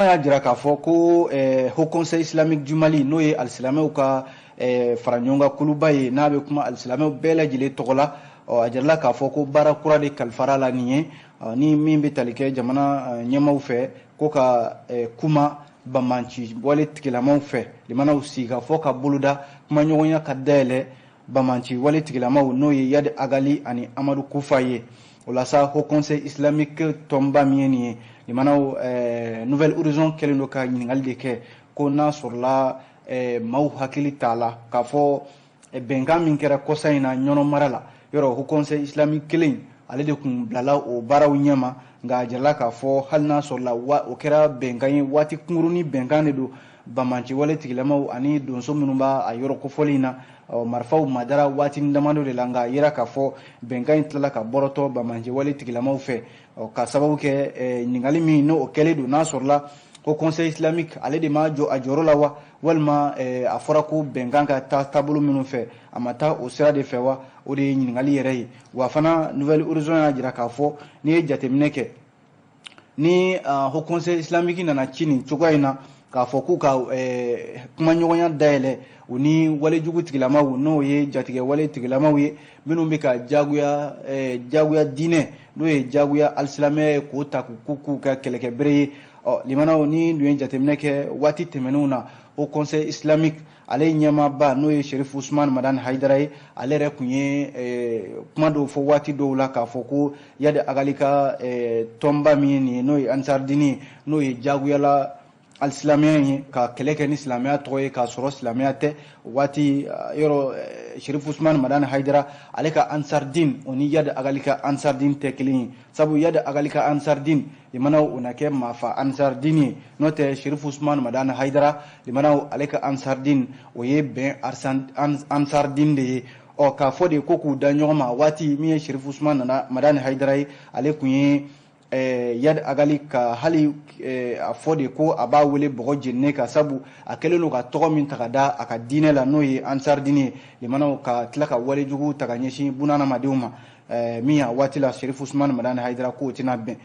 y'a jira k'a fɔ ko Haut Conseil islamique du Mali n'o ye alisilamɛw ka fara ɲɔgɔn kan kuluba ye n'a bɛ kuma alisilamɛw bɛɛ lajɛlen tɔgɔ la a jirala k'a fɔ ko baara kura de kalifara la nin ye ni min bɛ tali kɛ jamana ɲɛmaaw fɛ ko ka kuma Bamanci wale tigilamaw fɛ limanaw sigi ka fɔ ka boloda kumaɲɔgɔnya ka dayɛlɛ Bamanci wale tigilamaw n'o ye Yadi Agali ani Amadu Kufa ye o la sa Haut Conseil islamique tɔnba min ye nin ye limanaw Nouvelle Horizon kɛlen do ka ɲininkali de kɛ ko n'a sɔrɔla maaw hakili t'a la k'a fɔ bɛnkan min kɛra kɔsa in na ɲɔnɔ mara la yɔrɔ Haut Conseil islamique kelen ale de kun bilala o baaraw ɲɛma nka a jirala k'a fɔ hali n'a sɔrɔla o kɛra bɛnkan ye waati kunkurunin bɛnkan de do Bamanci wale tigilamaw ani donso minnu b'a a yɔrɔ kofɔli in na marifaw madara waati damadɔ de la nka a yira k'a fɔ bɛnkan in tilala ka bɔrɔtɔ Bamanci wale tigilamaw fɛ ka sababu kɛ ɲininkali min n'o kɛlen do n'a sɔrɔla Haut Conseil islamique ale de ma jɔ a jɔyɔrɔ la wa walima a fɔra ko bɛnkan ka taa taabolo minnu fɛ a ma taa o sira de fɛ wa o de ye ɲininkali yɛrɛ ye wa fana Nouvelle Horizon y'a jira k'a fɔ n'i ye jateminɛ kɛ ni Haut Conseil islamique nana ci nin cogoya in na k'a fɔ k'u ka kumaɲɔgɔnya dayɛlɛ u ni walejugu tigilamaw n'o ye jatigɛ wale tigilamaw ye minnu bɛ ka jagoya diinɛ n'o ye jagoya alisilamɛya ye k'o ta k'u ka kɛlɛkɛbere ye limanaw ni dun ye jateminɛ kɛ waati tɛmɛnenw na Haut Conseil islamique ale ɲɛmaaba n'o ye Cherif Ousmane Madani Haidara ye ale yɛrɛ tun ye kuma dɔw fɔ waati dɔw la k'a fɔ ko Yadi Agali ka tɔnba min ye nin ye n'o ye Ansardini ye n'o ye jagoyala alisilamɛya ye ka kɛlɛ kɛ ni silamɛya tɔgɔ ye k'a sɔrɔ silamɛya tɛ waati yɔrɔ Cherif Ousmane Madani Haidara ale ka Ansardine o ni Yadi Agali ka Ansardine tɛ kelen ye sabu Yadi Agali ka Ansardine limanaw o na kɛ maafa Ansardine ye n'o tɛ Cherif Ousmane Madani Haidara limanaw ale ka Ansardine o ye bɛn Ansardine de ye k'a fɔ de ko k'u da ɲɔgɔn ma waati min ye Cherif Ousmane Madani Haidara ye ale tun ye Yadi Agali ka hali a fɔ de ko a b'a wele bɔgɔ jeninen ka sabu a kɛlen do ka tɔgɔ min ta ka da a ka diinɛ la n'o ye Ansardine ye limanaw ka tila ka walejugu ta ka ɲɛsin bunadamadenw ma min a waati la Cherif Ousmane Madani Haidara k'o tɛna bɛn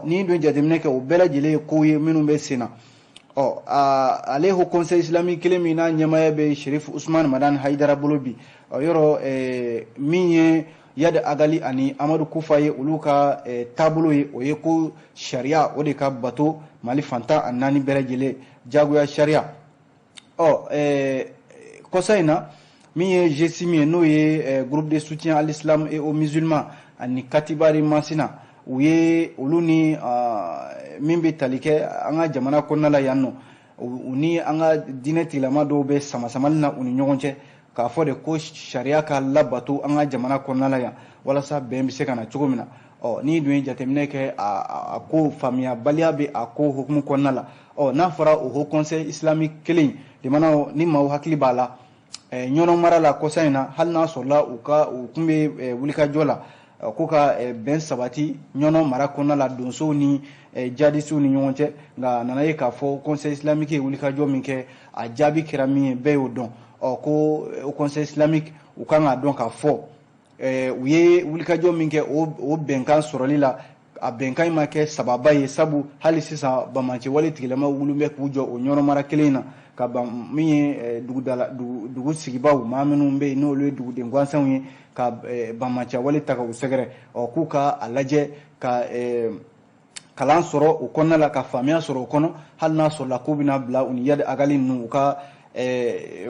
ni dun jateminɛ kɛ o bɛɛ lajɛlen ye kow ye minnu bɛ sen na ale Haut Conseil islamique kelen min n'a ɲɛmaaya bɛ Cherif Ousmane Madani Haidara bolo bi yɔrɔ min ye Yadi Agali ani Amadu Kufa ye olu ka taabolo ye o ye ko sariya o de ka bato Mali fantan a naani bɛɛ lajɛlen jagoya sariya kɔsa in na min ye G6 min ye n'o ye groupe de soutien à l'islam et aux musulmans ani Katibari Masina u ye olu ni min bɛ tali kɛ an ka jamana kɔnɔna la yan nɔ u ni an ka diinɛ tigilama dɔw bɛ samasamali na u ni ɲɔgɔn cɛ k'a fɔ de ko sariya ka labato an ka jamana kɔnɔna la yan walasa bɛn bɛ se ka na cogo min na ni dun ye jateminɛ kɛ a ko faamuyabaliya bɛ a ko hukumu kɔnɔna la n'a fɔra o Haut Conseil islamique kelen limanaw ni maaw hakili b'a la ɲɔnɔ mara la kɔsa in na hali n'a sɔrɔla u tun bɛ wulikajɔ la ko ka bɛn sabati ɲɔnɔ mara kɔnɔna la donsow ni jadisiw ni ɲɔgɔn cɛ nka a nana ye k'a fɔ Conseil islamique ye wulikajɔ min kɛ a jaabi kɛra min ye bɛɛ y'o dɔn ko Haut Conseil islamique u kan k'a dɔn k'a fɔ u ye wulikajɔ min kɛ o bɛnkan sɔrɔli la a bɛnkan in ma kɛ sababa ye sabu hali sisan Bamanci wale tigilamaw wulilen bɛ k'u jɔ o ɲɔnɔ mara kelen in na ka ban min ye dugu sigibaw maa minnu bɛ yen n'olu ye duguden gansanw ye ka Bamanci wale ta ka u sɛgɛrɛ k'u ka a lajɛ ka kalan sɔrɔ o kɔnɔna la ka faamuya sɔrɔ o kɔnɔ hali n'a sɔrɔla k'u bɛna bila u ni Yadi Agali ninnu u ka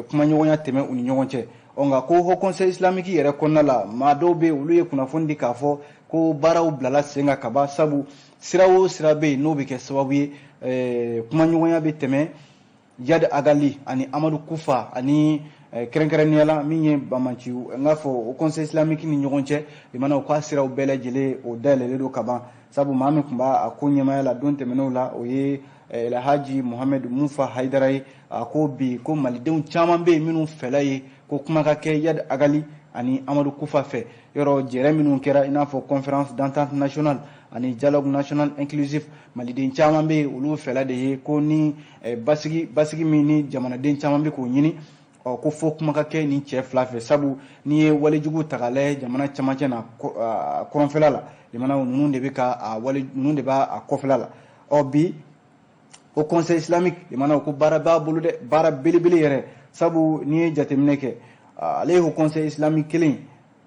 kumaɲɔgɔnya tɛmɛ u ni ɲɔgɔn cɛ nka ko Haut Conseil islamique yɛrɛ kɔnɔna la maa dɔw bɛ olu ye kunnafoni di k'a fɔ ko baaraw bilala sen kan ka ban sabu sira o sira bɛ yen n'o bɛ kɛ sababu ye kumaɲɔgɔnya bɛ tɛmɛ Yadi Agali ani Amadu Kufa ani kɛrɛnkɛrɛnnenya la min ye Bamanci n k'a fɔ Haut Conseil islamique ni ɲɔgɔn cɛ limanaw k'a siraw bɛɛ lajɛlen o dayɛlɛlen don ka ban sabu maa min tun b'a ko ɲɛmaaya la don tɛmɛnenw la o ye Elhaji Mohamed Mufa Haidara ye a ko bi ko malidenw caman bɛ yen minnu fɛla ye ko kuma ka kɛ Yadi Agali ani Amadu Kufa fɛ yɔrɔ jɛrɛ minnu kɛra i n'a fɔ conférence d'entente nationale ani dialogue national inclusif maliden caman bɛ yen olu fɛla de ye ko ni basigi min ni jamanaden caman bɛ k'o ɲini ko fo kuma ka kɛ nin cɛ fila fɛ sabu n'i ye walejugu ta k'a lajɛ jamana camancɛ na kɔrɔnfɛla la jamana ninnu de bɛ ka ninnu de b'a kɔfɛla la bi Au conseil islamique limana ko bara ba bulu de bara belebele yɛrɛ sabu ni ye jateminɛ kɛ ale au conseil islamique kelen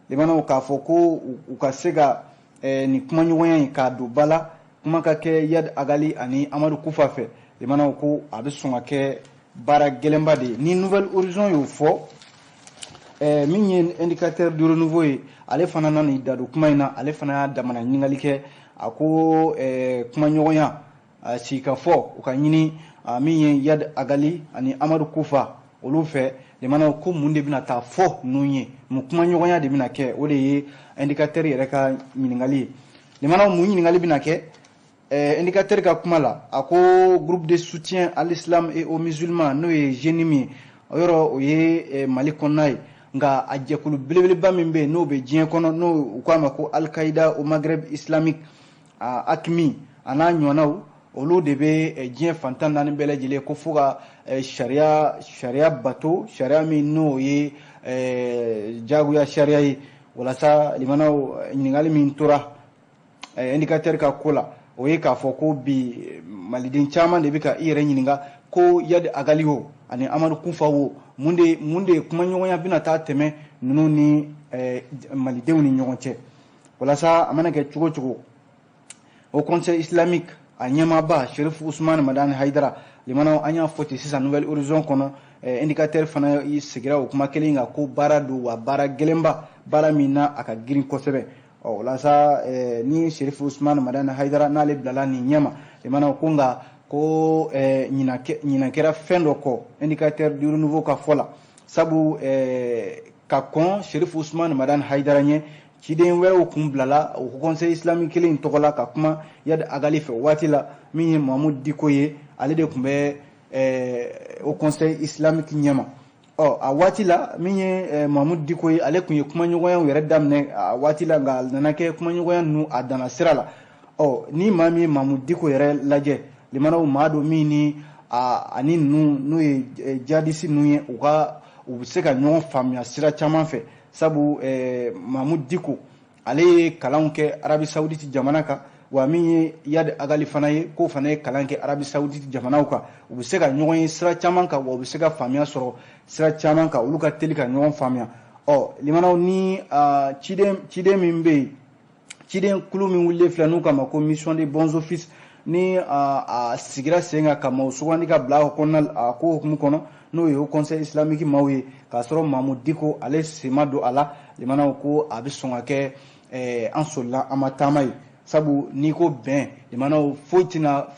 limana k'a fɔ ko u ka se ka ni kumaɲɔgɔnya in k'a don ba la kuma ka kɛ Yad Agali ani Amadu Kufa fɛ limana ko a bɛ sɔn ka kɛ baara gɛlɛnba de ye ni Nouvelle Horizon y'o fɔ min ye indicateur de renouveau ye ale fana nana i da don kuma in na ale fana y'a damana ɲininkali kɛ a ko kumaɲɔgɔnya sigi ka fɔ u ka ɲini min ye Yad Agali ani Amadu Kufa olu fɛ limana ko mun de bɛna taa fɔ ninnu ye mun kumaɲɔgɔnya de bɛna kɛ o de ye indicateur yɛrɛ ka ɲininkali ye limana mun ɲininkali bɛna kɛ indicateur ka kuma la a ko groupe de soutien à l'islam et aux musulmans n'o ye GENIM ye o yɔrɔ o ye Mali kɔnɔna ye nka a jɛkulu belebeleba min bɛ yen n'o bɛ diɲɛ kɔnɔ n'o u k'a ma ko Al-Qaïda au Maghreb islamique AQMI a n'a ɲɔgɔnnaw olu de bɛ diɲɛ fantan naani bɛɛ lajɛlen ko fo ka sariya bato sariya min n'o ye jagoya sariya ye walasa limanaw ɲininkali min tora indicateur ka ko la o ye k'a fɔ ko bi maliden caman de bɛ ka i yɛrɛ ɲininka ko Yad Agali o ani Amadu Kufa o mun de kumaɲɔgɔnya bɛna taa tɛmɛ ninnu ni malidenw ni ɲɔgɔn cɛ walasa a mana kɛ cogo o cogo au conseil islamique a ɲɛmaaba Cherif Ousmane Madani Haidara limanaw an y'a fɔ ten sisan Nouvelle Horizon kɔnɔ indicateur fana sigira o kuma kelen kan ko baara don wa baara gɛlɛnba baara min na a ka girin kosɛbɛ walasa ni Cherif Ousmane Madani Haidara n'ale bilala nin ɲɛma limanaw ko nka ko ɲinan kɛra fɛn dɔ kɔ indicateur du renouveau ka fɔ la sabu ka kɔn Cherif Ousmane Madani Haidara ɲɛ ciden wɛrɛw kun bilala o conseil islamique kelen tɔgɔ la ka kuma Yad Agali fɛ waati la min ye Mahamudu Diko ye ale de tun bɛ au conseil islamique ɲɛma a waati la min ye Mahamudu Diko ye ale tun ye kumaɲɔgɔnyaw yɛrɛ daminɛ a waati la nka a nana kɛ kumaɲɔgɔnya ninnu a danna sira la ni maa min ye Mahamudu Diko yɛrɛ lajɛ limanaw maa don min ni ani ninnu n'o ye jihadisi ninnu ye u bɛ se ka ɲɔgɔn faamuya sira caman fɛ sabu Mahamudu Diko ale ye kalanw kɛ Arabi Saoudite jamana kan wa min ye Yad Agali fana ye k'o fana ye kalan kɛ Arabi Saoudite jamanaw kan u bɛ se ka ɲɔgɔn ye sira caman kan wa u bɛ se ka faamuya sɔrɔ sira caman kan olu ka teli ka ɲɔgɔn faamuya limanaw ni ciden min bɛ yen ciden kulu min wulilen filɛ n'u kama ko mission des bons offices ni a sigira sen kan ka maaw sugandi ka bila a kɔnɔna a ko hukumu kɔnɔ n'o ye au conseil islamique maaw ye k'a sɔrɔ Mahamudu Diko ale sen ma don a la limanaw ko a bɛ sɔn ka kɛ an solila an ma taama ye sabu n'i ko bɛn limanaw foyi tɛna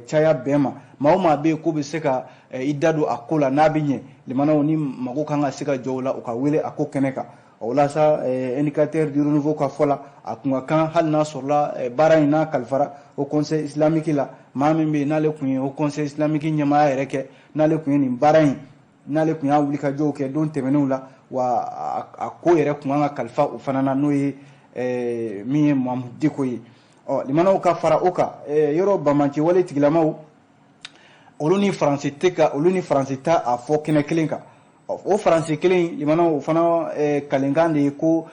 caya bɛn ma maa o maa bɛ yen k'o bɛ se ka i da don a ko la n'a bɛ ɲɛ limanaw ni mago kan ka se ka jɔ o la u ka wele a ko kɛnɛ kan walasa indicateur du renouveau ka fɔ la a kun ka kan hali n'a sɔrɔla baara in n'a kalifara au conseil islamique la maa min bɛ yen n'ale tun ye au conseil islamique ɲɛmaaya yɛrɛ kɛ n'ale tun ye nin baara in n'ale tun y'a wulikajɔw kɛ don tɛmɛnenw la wa a ko yɛrɛ tun kan ka kalifa o fana na n'o ye min ye Mahamudu Diko ye limanaw ka fara o kan yɔrɔ bamaci wale tigilamaw olu ni faransi ta a fɔ kɛnɛ kelen kan o faransi kelen limanaw o fana kalenkan de ye ko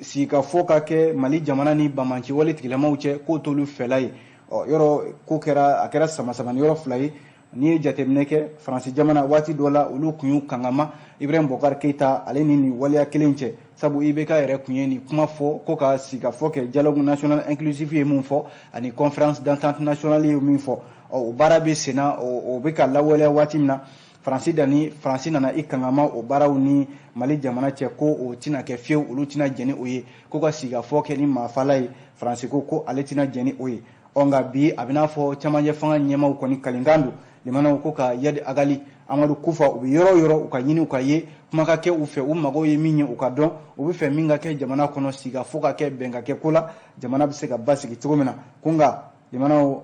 sigika fɔ ka kɛ Mali jamana ni bamaci wale tigilamaw cɛ k'o t'olu fɛla ye yɔrɔ ko a kɛra samasamani yɔrɔ fila ye n'i ye jateminɛ kɛ faransi jamana waati dɔ la olu kun y'u kangama Ibrahim Bokar Keita ale ni nin waleya kelen cɛ sabu IBK yɛrɛ kun ye nin kuma fɔ ko ka sigikafɔ kɛ dialogue national inclusif ye mun fɔ ani conférence d'entente nationale ye min fɔ o baara bɛ sen na o bɛ ka lawaleya waati min na faransi nana i kangama o baaraw ni Mali jamana cɛ ko o tɛna kɛ fiyewu olu tɛna jɛn ni o ye ko ka sigikafɔ kɛ ni maafala ye faransi ko ale tɛna jɛn ni o ye nka bi a bɛ n'a fɔ cɛmancɛ fanga ɲɛmaaw kɔni kalenkan don limanaw ko ka Yad Agali Amadu Kufa u bɛ yɔrɔ o yɔrɔ u ka ɲini u ka ye kuma ka kɛ u fɛ u mago ye min ye u ka dɔn u bɛ fɛ min ka kɛ jamana kɔnɔ sigikafɔ ka kɛ bɛn ka kɛ ko la jamana bɛ se ka basigi cogo min na ko nka limanaw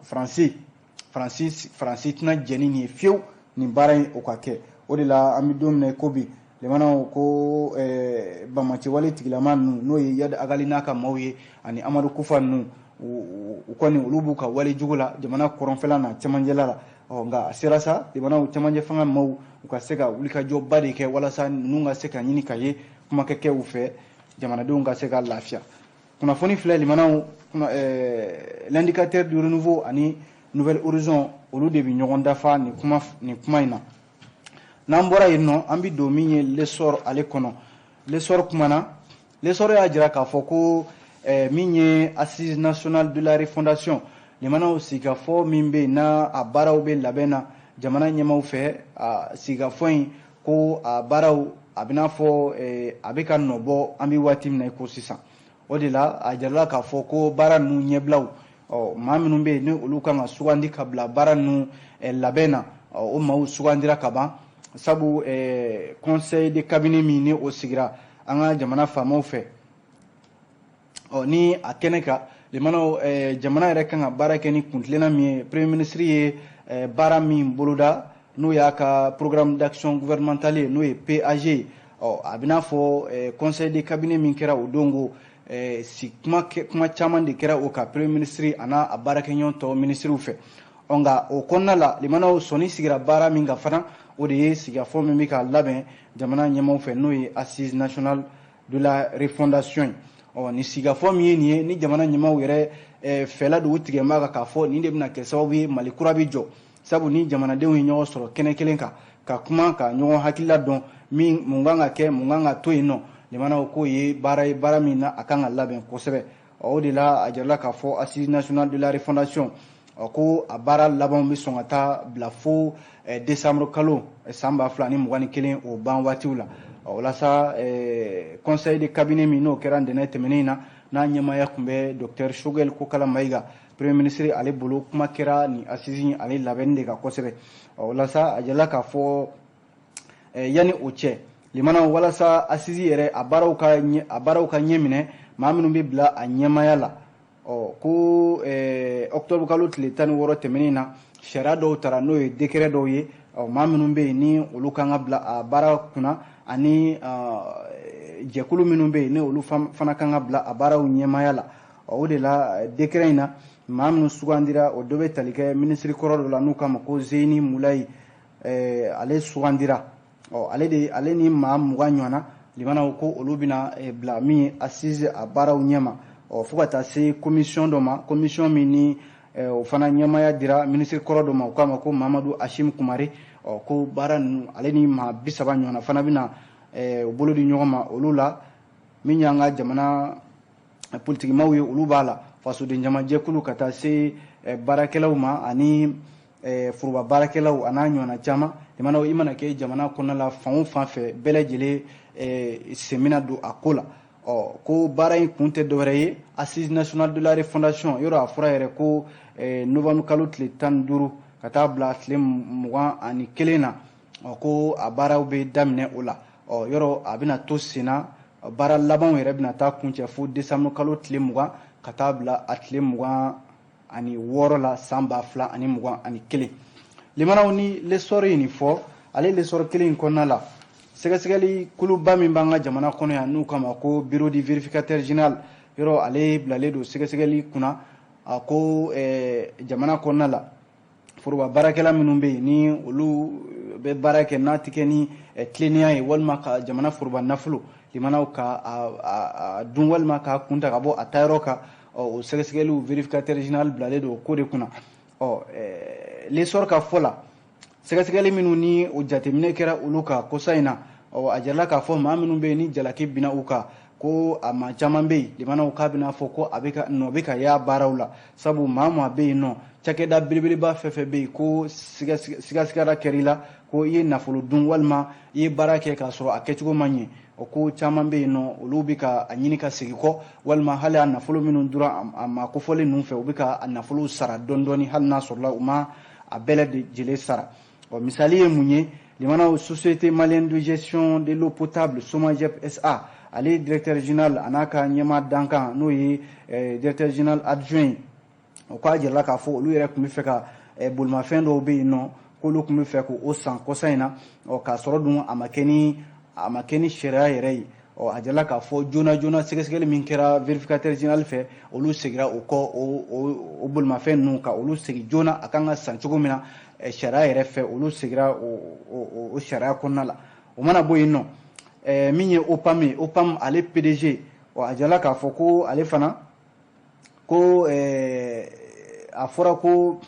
faransi tɛna jɛn ni nin ye fiyewu nin baara in o ka kɛ o de la an bɛ don min na ko bi limanaw ko bamaci wale tigilama ninnu n'o ye Yad Agali n'a ka maaw ye ani Amadu Kufa ninnu u kɔni olu b'u ka wale jugu la jamana kɔrɔnfɛla na cɛmancɛla la nka a sera sa limanaw cɛmancɛ fanga maaw u ka se ka wulikajɔba de kɛ walasa ninnu ka se ka ɲini ka ye kuma ka kɛ u fɛ jamanadenw ka se ka lafiya kunnafoni filɛ limanaw l'indicateur du renouveau ani Nouvelle Horizon olu de bi ɲɔgɔn dafa ni kuma in na n'an bɔra yen nɔ an bi don min ye l'essor ale kɔnɔ l'essor kumana l'essor y'a jira k'a fɔ ko min ye assise nationale de la refondation limanaw sigikafɔ min bɛ yen n'a a baaraw bɛ labɛn na jamana ɲɛmaw fɛ sigikafɔ in ko a baaraw a bɛna fɔ a bɛ ka nɔbɔ an bɛ waati min na i ko sisan o de la a jarala k'a fɔ ko baara ninnu ɲɛbilaw maa minnu bɛ yen ni olu kan ka sugandi ka bila baara ninnu labɛn na o maaw sugandira ka ban sabu conseil de cabinet min ni o sigira an ka jamana faamaw fɛ ni a kɛnɛ kan limanaw jamana yɛrɛ kan ka baara kɛ ni kuntilenna min ye premier ministre ye baara min boloda n'o y'a ka programme d'action gouvernementale ye n'o ye PAG a bɛna fɔ conseil de cabinet min kɛra o don ko kuma caman de kɛra o ka premier ministre a n'a a baarakɛɲɔgɔn tɔ ministrew fɛ nka o kɔnɔna la limanaw sɔnni sigira baara min kan fana o de ye sigikafɔ min bɛ ka labɛn jamana ɲɛmaw fɛ n'o ye assise nationale de la refondation ye ni sigikafɔ min ye nin ye ni jamana ɲɛmaw yɛrɛ fɛla de u tigɛ n b'a kan k'a fɔ nin de bɛna kɛ sababu ye mali kura bɛ jɔ sabu ni jamanadenw ye ɲɔgɔn sɔrɔ kɛnɛ kelen kan ka kuma ka ɲɔgɔn hakilila dɔn mun kan ka kɛ mun kan ka to yen nɔ limanaw k'o ye baara ye baara min na a kan ka labɛn kosɛbɛ o de la a jarala k'a fɔ assise nationale de la refondation ko a baara labanw bɛ sɔn ka taa bila fo décembre kalo san 2021 o ban waatiw la walasa conseil de cabinet min n'o kɛra ntɛnɛn tɛmɛnen na n'a ɲɛmaaya tun bɛ docteur Choguel Kokala Mayiga premier ministre ale bolo kuma kɛra ni assise ale labɛnni de kan kosɛbɛ walasa a jarala k'a fɔ yanni o cɛ limanaw walasa assise yɛrɛ a baaraw ka ɲɛ minɛ maa minnu bɛ bila a ɲɛmaaya la ko octobre kalo tile 16 tɛmɛnen na sariya dɔw tara n'o ye décret dɔw ye maa minnu bɛ yen ni olu kan ka bila a baara kunna ani jɛkulu minnu bɛ yen ni olu fana kan ka bila a baaraw ɲɛmaaya la o de la décret in na maa minnu sugandira o dɔ bɛ tali kɛ ministre kɔrɔ dɔ la n'u k'a ma ko Zeyni Mulayi ale sugandira ale ni maa 20 ɲɔgɔnna limanaw ko olu bɛna bila min ye assise a baaraw ɲɛma fo ka taa se commission dɔ ma commission min ni o fana ɲɛmaaya dira ministre kɔrɔ dɔ ma o k'a ma ko Mamadu Hashim Kumari ko baara ninnu ale ni maa 30 ɲɔgɔnna fana bɛna u bolo di ɲɔgɔn ma olu la min y'an ka jamana politikimaw ye olu b'a la fasoden jamajɛkulu ka taa se baarakɛlaw ma ani foroba baarakɛlaw a n'a ɲɔgɔnna caman limanaw i mana kɛ jamana kɔnɔna la fan o fan fɛ bɛɛ lajɛlen sen bɛna don a ko la ko baara in kun tɛ dɔwɛrɛ ye assise nationale de la refondation yɔrɔ a fɔra yɛrɛ ko novembre kalo tile 15 ka taa bila tile 21 na ko a baaraw bɛ daminɛ o la yɔrɔ a bɛna to sen na baara labanw yɛrɛ bɛna taa kuncɛ fo décembre kalo tile 20 ka taa bila a tile 26 la san 2021 limanaw ni l'essor ye nin fɔ ale l'essor kelen in kɔnɔna la sɛgɛsɛgɛli kuluba min b'an ka jamana kɔnɔ yan n'u kama ko bureau du vérificateur général yɔrɔ ale bilalen don sɛgɛsɛgɛli kunna ko jamana kɔnɔna la foroba baarakɛla minnu bɛ yen ni olu bɛ baara kɛ n'a tɛ kɛ ni tilennenya ye walima ka jamana foroba nafolo limanaw ka dun walima k'a kunta ka bɔ a taayɔrɔ kan o sɛgɛsɛgɛliw vérificateur général bilalen don o ko de kunna l'essor ka fɔ la sɛgɛsɛgɛli minnu ni o jateminɛ kɛra olu kan kosa in na a jarala k'a fɔ maa minnu bɛ yen ni jalaki binna u kan ko a maa caman bɛ yen limanaw k'a bɛna fɔ ko a bɛ ka y'a baaraw la sabu maa bɛ yen nɔ cakɛda belebeleba fɛn fɛn bɛ yen ko sigasigara kɛra i la ko i ye nafolo dun walima i ye baara kɛ k'a sɔrɔ a kɛcogo ma ɲɛ o ko caman bɛ yen nɔ olu bɛ ka a ɲini ka segin kɔ walima hali a nafolo minnu dura a ma kofɔlen ninnu fɛ u bɛ ka a nafolo sara dɔɔni dɔɔni hali n'a sɔrɔla u ma a bɛɛ lajɛlen sara misali ye mun ye limanaw société malienne de gestion de l'eau potable SOMAGEP SA ale directeur général a n'a ka ɲɛmaa dankan n'o ye directeur général adjoint o k'a jirala k'a fɔ olu yɛrɛ tun bɛ fɛ ka bolimafɛn dɔw bɛ yen nɔ k'olu tun bɛ fɛ k'o san kɔsa in na k'a sɔrɔ dun a ma kɛ ni sariya yɛrɛ ye a jirala k'a fɔ joona joona sɛgɛsɛgɛli min kɛra vérificateur général fɛ olu segira o kɔ o bolimafɛn ninnu kan olu segin joona a kan ka san cogo min na sariya yɛrɛ fɛ olu segira o sariya kɔnɔna la o mana bɔ yen nɔ min ye OPAM ale PDG a jirala k'a fɔ ko ale fana ko a fɔra ko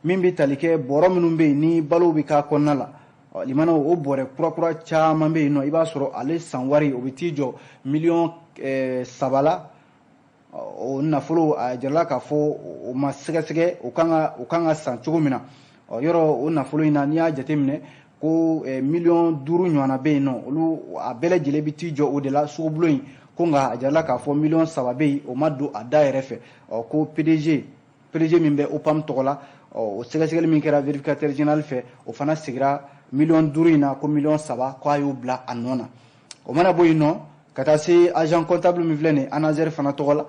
min bɛ tali kɛ bɔrɔ minnu bɛ yen ni balo bɛ k'a kɔnɔna la limana o bɔrɛ kura caman bɛ yen nɔ i b'a sɔrɔ ale san wari o bɛ t'i jɔ $3 la o nafolo a jarala k'a fɔ o ma sɛgɛsɛgɛ o kan ka san cogo min na yɔrɔ o nafolo in na n'i y'a jateminɛ ko $5 ɲɔgɔnna bɛ yen nɔ olu a bɛɛ lajɛlen bɛ t'i jɔ o de la sugubulon in ko nka a jarala k'a fɔ $3 bɛ yen o ma don a da yɛrɛ fɛ ko PDG min bɛ OPAM tɔgɔ la o sɛgɛsɛgɛli min kɛra vérificateur général fɛ o fana sigira $5 in na ko $3 ko a y'o bila a nɔ na o mana bɔ yen nɔ ka taa se agent comptable min filɛ nin ANASER fana tɔgɔ la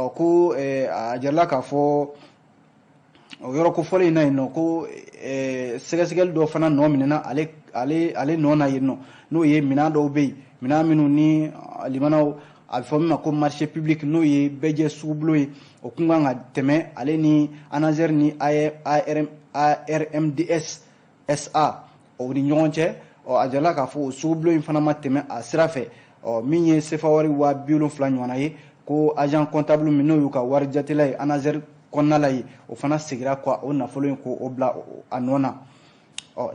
ko a jarala k'a fɔ o yɔrɔ kofɔlen in na yen nɔ ko sɛgɛsɛgɛli dɔ fana nɔ minɛna ale nɔ na yen nɔ n'o ye minɛn dɔw bɛ yen minɛn minnu ni limanaw a bɛ fɔ min ma ko marché public n'o ye bɛɛ jɛ sugubulon ye o kun kan ka tɛmɛ ale ni ANASER ni ARMDS SA o ni ɲɔgɔn cɛ a jarala k'a fɔ o sugubulon in fana ma tɛmɛ a sira fɛ min ye sefa wari 70,000 ɲɔgɔnna ye ko agent comptable min n'o y'u ka wari jatela ye ANASER kɔnɔna la ye o fana segira kɔ o nafolo in ko o bila a nɔ na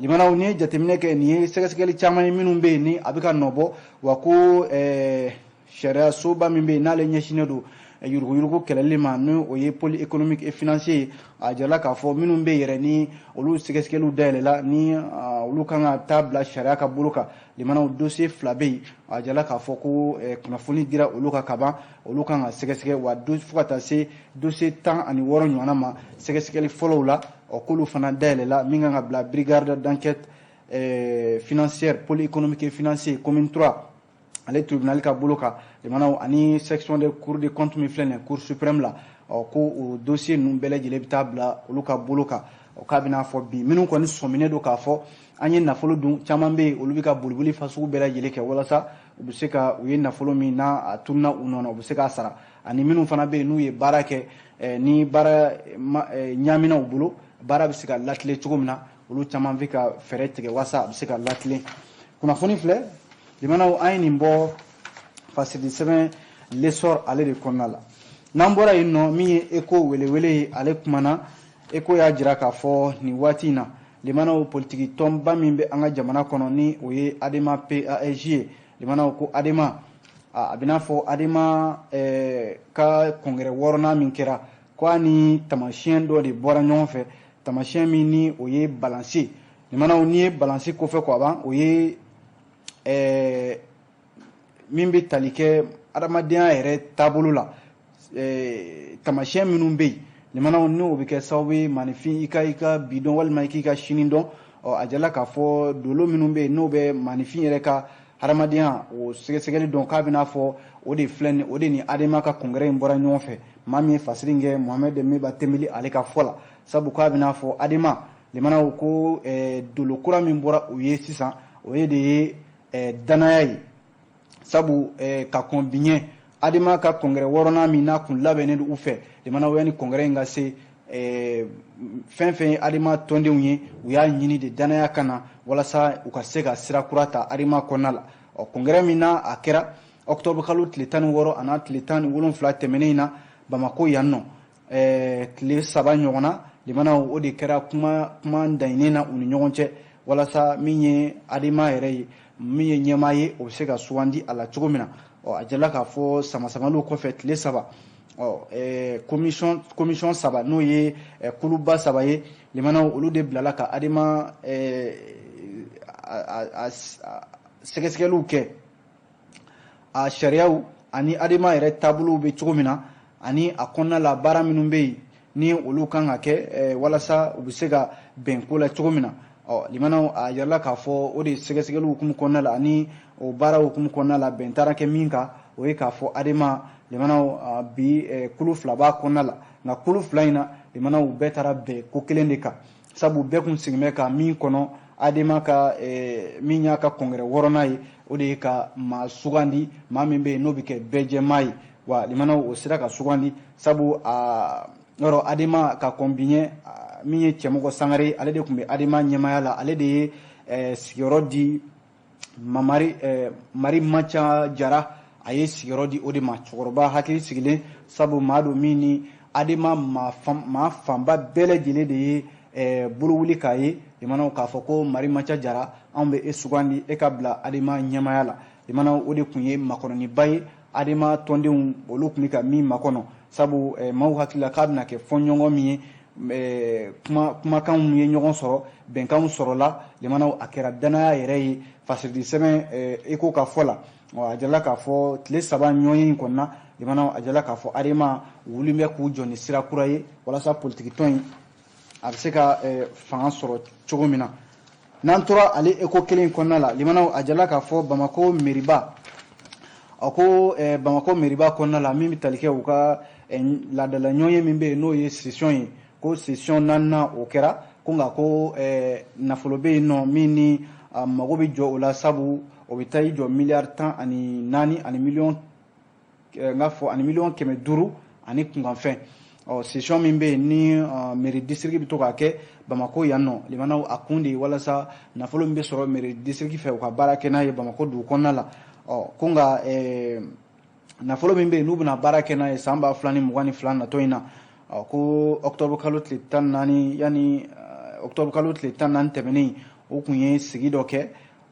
limanaw ni ye jateminɛ kɛ nin ye sɛgɛsɛgɛli caman ye minnu bɛ yen ni a bɛ ka nɔbɔ wa ko sariya soba min bɛ yen n'ale ɲɛsinnen don yuruguyurugu kɛlɛli ma n'o o ye pôle économique et financier ye a jarala k'a fɔ minnu bɛ yɛrɛ ni olu sɛgɛsɛgɛliw dayɛlɛla ni olu kan ka taa bila sariya ka bolo kan limanaw dossier 2 bɛ yen a jarala k'a fɔ ko kunnafoni dira olu ka kaban olu kan ka sɛgɛsɛgɛ wa fo ka taa se dossier 16 ɲɔgɔnna ma sɛgɛsɛgɛli fɔlɔw la k'olu fana dayɛlɛla min kan ka bila brigade d'enquête financière pôle économique et financier commune 3 ale tribunal ka bolo kan limanaw ani section de cour de compte min filɛ nin cour suprême la ko o dossier ninnu bɛɛ lajɛlen bɛ taa bila olu ka bolo kan k'a bɛna fɔ bi minnu kɔni sɔminen don k'a fɔ an ye nafolo dun caman bɛ yen olu bɛ ka boliboli fasugu bɛɛ lajɛlen kɛ walasa u bɛ se ka u ye nafolo min n'a a tununa u nɔ na u bɛ se k'a sara ani minnu fana bɛ yen n'u ye baara kɛ ni baara ɲaamina u bolo baara bɛ se ka latilen cogo min na olu caman bɛ ka fɛɛrɛ tigɛ walasa a bɛ se ka latilen kunnafoni filɛ limanaw an ye nin bɔ fasidi sɛbɛn l'essor ale de kɔnɔna la n'an bɔra yen nɔ min ye ECHO welewele ye ale kumana ECHO y'a jira k'a fɔ nin waati in na limanaw politiki tɔnba min bɛ an ka jamana kɔnɔ ni o ye ADEMA PAEJ ye limanaw ko ADEMA a bɛ n'a fɔ ADEMA ka kɔngɛrɛ 6nan min kɛra ko a ni tamasiyɛn dɔ de bɔra ɲɔgɔn fɛ tamasiyɛn min ni o ye balansi limanaw n'i ye balansi kɔfɛ kɔ a ban o ye min bɛ tali kɛ adamadenya yɛrɛ taabolo la tamasiyɛn minnu bɛ yen limanaw n'o bɛ kɛ sababu ye maanifin i ka bi dɔn walima i k'i ka sini dɔn a jarala k'a fɔ dolo minnu bɛ yen n'o bɛ maanifin yɛrɛ ka adamadenya o sɛgɛsɛgɛli dɔn k'a bɛna fɔ o de filɛ nin o de ni ADEMA ka kɔngɛrɛ in bɔra ɲɔgɔn fɛ maa min ye fasiri kɛ Mohamed Meba Tembeli ale ka fɔ la sabu k'a bɛna fɔ ADEMA limanaw ko dolo kura min bɔra o ye sisan o ye de ye danaya ye sabu ka kɔn biɲɛ ADEMA ka kɔngɛrɛ 6nan min n'a kun labɛnnen don u fɛ limanaw yani kɔngɛrɛ in ka se fɛn fɛn ye ADEMA tɔndenw ye u y'a ɲini de danaya ka na walasa u ka se ka sira kura ta ADEMA kɔnɔna la kɔngɛrɛ min na a kɛra octobre kalo tile 16 a n'a tile 17 tɛmɛnen in na Bamako yan nɔ tile 3 ɲɔgɔnna limanaw o de kɛra kuma daɲinen na u ni ɲɔgɔn cɛ walasa min ye ADEMA yɛrɛ ye min ye ɲɛmaa ye o bɛ se ka sugandi a la cogo min na a jarala k'a fɔ samasamaliw kɔfɛ tile 3 commission 3 n'o ye kuluba 3 ye limanaw olu de bilala ka ADEMA sɛgɛsɛgɛliw kɛ a sariyaw ani ADEMA yɛrɛ taabolow bɛ cogo min na ani a kɔnɔna la baara minnu bɛ yen ni olu kan ka kɛ walasa u bɛ se ka bɛn ko la cogo min na limanaw a jarala k'a fɔ o de sɛgɛsɛgɛliw hukumu kɔnɔna la ani o baara hukumu kɔnɔna la bɛn taara kɛ min kan o ye k'a fɔ ADEMA limanaw bi kulu 2 b'a kɔnɔna la nka kulu 2 in na limanaw bɛɛ taara bɛn ko kelen de kan sabu bɛɛ kun sigin bɛ ka min kɔnɔ ADEMA ka min y'a ka kɔngɛrɛ 6nan ye o de ye ka maa sugandi maa min bɛ yen n'o bɛ kɛ bɛɛ jɛmaa ye wa limanaw o sera ka sugandi sabu yɔrɔ ADEMA ka kɔn biɲɛ min ye Cɛmɔgɔ Sangare ale de tun bɛ ADEMA ɲɛmaaya la ale de ye sigiyɔrɔ di Mari Macha Jara a ye sigiyɔrɔ di o de ma cɛkɔrɔba hakili sigilen sabu maa don min ni ADEMA maa fanba bɛɛ lajɛlen de ye bolo wuli k'a ye limanaw k'a fɔ ko Mariamaca Jara anw bɛ e sugandi e ka bila ADEMA ɲɛmaya la limanaw o de tun ye makɔnɔniba ye ADEMA tɔndenw olu tun bɛ ka min makɔnɔ sabu maaw hakili la k'a bɛna kɛ fɔɲɔgɔn min ye kumakanw ye ɲɔgɔn sɔrɔ bɛnkanw sɔrɔla limanaw a kɛra danaya yɛrɛ ye fasiridi sɛbɛn ECHO ka fɔ la a jala k'a fɔ tile 3 ɲɔgɔn in kɔnɔna limanaw a jala k'a fɔ ADEMA wuli bɛ k'u jɔ ni sira kura ye walasa politique tɔn in a bɛ se ka fanga sɔrɔ cogo min na n'an tora ale ECHO kelen in kɔnɔna la limanaw a jala k'a fɔ Bamako mairie-ba a ko Bamako mairie-ba kɔnɔna la min bɛ tali kɛ u ka laadala ɲɔgɔn ye min bɛ yen n'o ye session ye ko session 4nan o kɛra ko nka ko nafolo bɛ yen nɔ min ni mago bɛ jɔ o la sabu o bɛ taa i jɔ miliyari 14 ani miliyɔn n k'a fɔ ani miliyɔn 500 ani kunkanfɛn session min bɛ yen ni mairie district bɛ to k'a kɛ Bamako yan nɔ limanaw a kun de ye walasa nafolo min bɛ sɔrɔ mairie district fɛ u ka baara kɛ n'a ye Bamako dugu kɔnɔna la ko nka nafolo min bɛ yen n'u bɛna baara kɛ n'a ye san 2022 natɔ in na ko octobre kalo tile 14 yanni octobre kalo tile 14 tɛmɛnen o tun ye sigi dɔ kɛ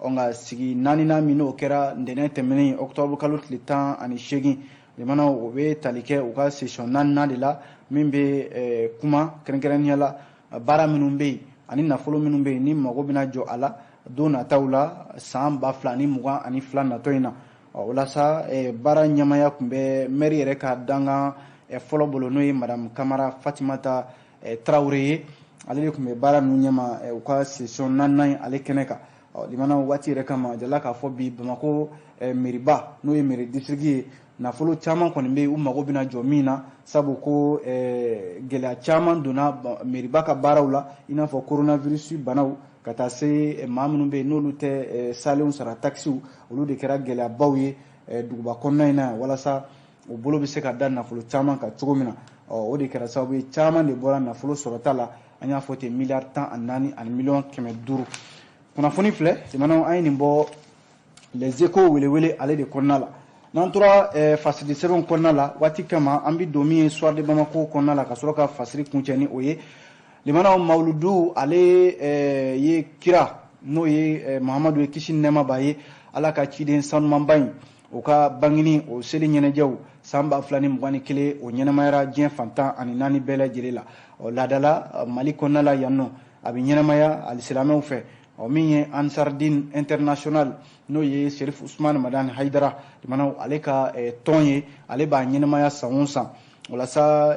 nka sigi 4nan min n'o kɛra ntɛnɛn tɛmɛnen octobre kalo tile 18 limanaw o bɛ tali kɛ u ka session 4nan de la min bɛ kuma kɛrɛnkɛrɛnnenya la baara minnu bɛ yen ani nafolo minnu bɛ yen ni mago bɛna jɔ a la don nataw la san 2022 natɔ in na walasa baara ɲɛmaya tun bɛ maire yɛrɛ ka dangan fɔlɔ bolo n'o ye madame Kamara Fatimata Tarawele ye ale de tun bɛ baara ninnu ɲɛma u ka session 4nan ale kɛnɛ kan limanaw waati yɛrɛ kama jala k'a fɔ bi Bamako mairie-ba n'o ye mairie district ye nafolo caman kɔni bɛ yen u mago bɛna jɔ min na sabu ko gɛlɛya caman donna mairie-ba ka baaraw la i n'a fɔ coronavirus banaw ka taa se maa minnu bɛ yen n'olu tɛ salenw sara taxiw olu de kɛra gɛlɛyabaw ye duguba kɔnɔna in na walasa o bolo bɛ se ka da nafolo caman kan cogo min na o de kɛra sababu ye caman de bɔra nafolo sɔrɔta la an y'a fɔ ten miliyari 14 ani miliyɔn 500 kunnafoni filɛ limanaw an ye nin bɔ les Échos welewele ale de kɔnɔna la n'an tora fasiri sɛbɛnw kɔnɔna la waati kama an bɛ don min ye soir de Bamako kɔnɔna la ka sɔrɔ ka fasiri kuncɛ ni o ye limanaw mawuludu ale ye kira n'o ye Mahamadu ye kisi ni nɛɛma b'a ye ala ka ciden sanumanba in o ka bangini o seli ɲɛnajɛw san 2021 o ɲɛnamayara diɲɛ fantan ani 4 bɛɛ lajɛlen la laadala Mali kɔnɔna la yan nɔ a bɛ ɲɛnamaya alisilamɛw fɛ min ye Ansardine International n'o ye Sherif Usman Madani Haidara limanaw ale ka tɔn ye ale b'a ɲɛnamaya san o san walasa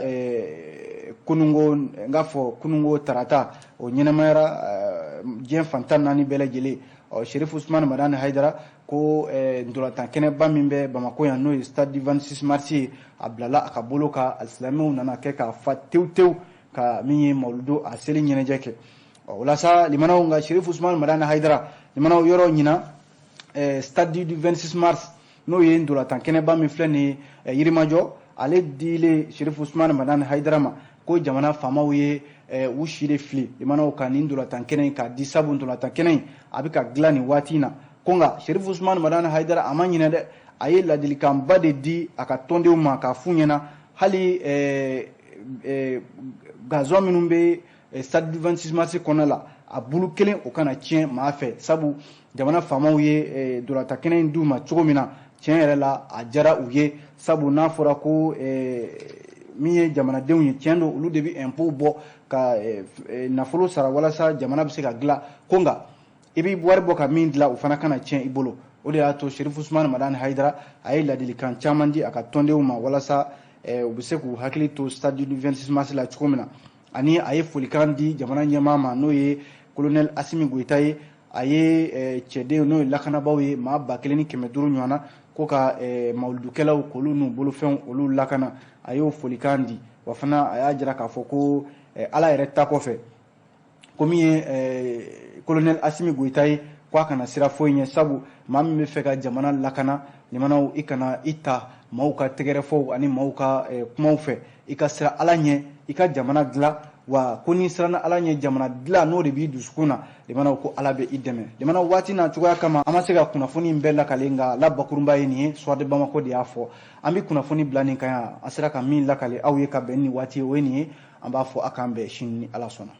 kunungo n k'a fɔ kunungo tarata o ɲɛnamayara diɲɛ fantan 4 bɛɛ lajɛlen Sherif Usman Madani Haidara ko ndolantan kɛnɛba min bɛ Bamako yan n'o ye stade du 26 mars ye a bilala a ka bolo ka alisilamɛw nana kɛ k'a fa tewu ka min ye mawuludu a seli ɲɛnajɛ kɛ walasa limanaw nka Sherif Usman Madani Haidara limanaw yɔrɔ ɲina stade du 26 mars n'o ye ndolantan kɛnɛba min filɛ nin ye Yirimajɔ ale dilen Sherif Usman Madani Haidara ma ko jamana faamaw ye u si de fili limanaw ka nin ndolantan kɛnɛ in k'a di sabu ndolantan kɛnɛ in a bɛ ka dilan nin waati in na ko nka Sherif Usman Madani Haidara a ma ɲinɛ dɛ a ye ladilikanba de di a ka tɔndenw ma k'a f'u ɲɛna hali gazon minnu bɛ stade du 26 mars kɔnɔna la a bulu kelen o kana tiɲɛ maa fɛ sabu jamana faamaw ye ndolantan kɛnɛ in d'u ma cogo min na tiɲɛ yɛrɛ la a diyara u ye sabu n'a fɔra ko min ye jamanadenw ye tiɲɛ don olu de bɛ impôt bɔ ka nafolo sara walasa jamana bɛ se ka dilan ko nka i bɛ wari bɔ ka min dilan o fana kana tiɲɛ i bolo o de y'a to Sherif Usman Madani Haidara a ye ladilikan caman di a ka tɔndenw ma walasa u bɛ se k'u hakili to stade du 26 mars la cogo min na ani a ye folikan di jamana ɲɛmaa ma n'o ye colonel Asimi Goyita ye a ye cɛden n'o ye lakanabaaw ye maa 1500 ɲɔgɔnna ko ka mawuludukɛlaw k'olu n'u bolofɛnw olu lakana a y'o folikan di wa fana a y'a jira k'a fɔ ko ala yɛrɛ ta kɔfɛ ko min ye colonel Asimi Goyita ye k'a kana sira foyi ɲɛ sabu maa min bɛ fɛ ka jamana lakana limanaw i kana i ta maaw ka tɛgɛrɛfɔw ani maaw ka kumaw fɛ i ka sira ala ɲɛ i ka jamana dilan wa ko ni siranna ala ɲɛ jamana dilan n'o de b'i dusukun na limanaw ko ala bɛ i dɛmɛ limanaw waati n'a cogoya kama an ma se ka kunnafoni in bɛɛ lakale nka labakurunba ye nin ye soir de Bamako de y'a fɔ an bɛ kunnafoni bila nin kan yan an sera ka min lakale aw ye ka bɛn ni waati ye o ye nin ye an b'a fɔ a k'an bɛn sini ni ala sɔnna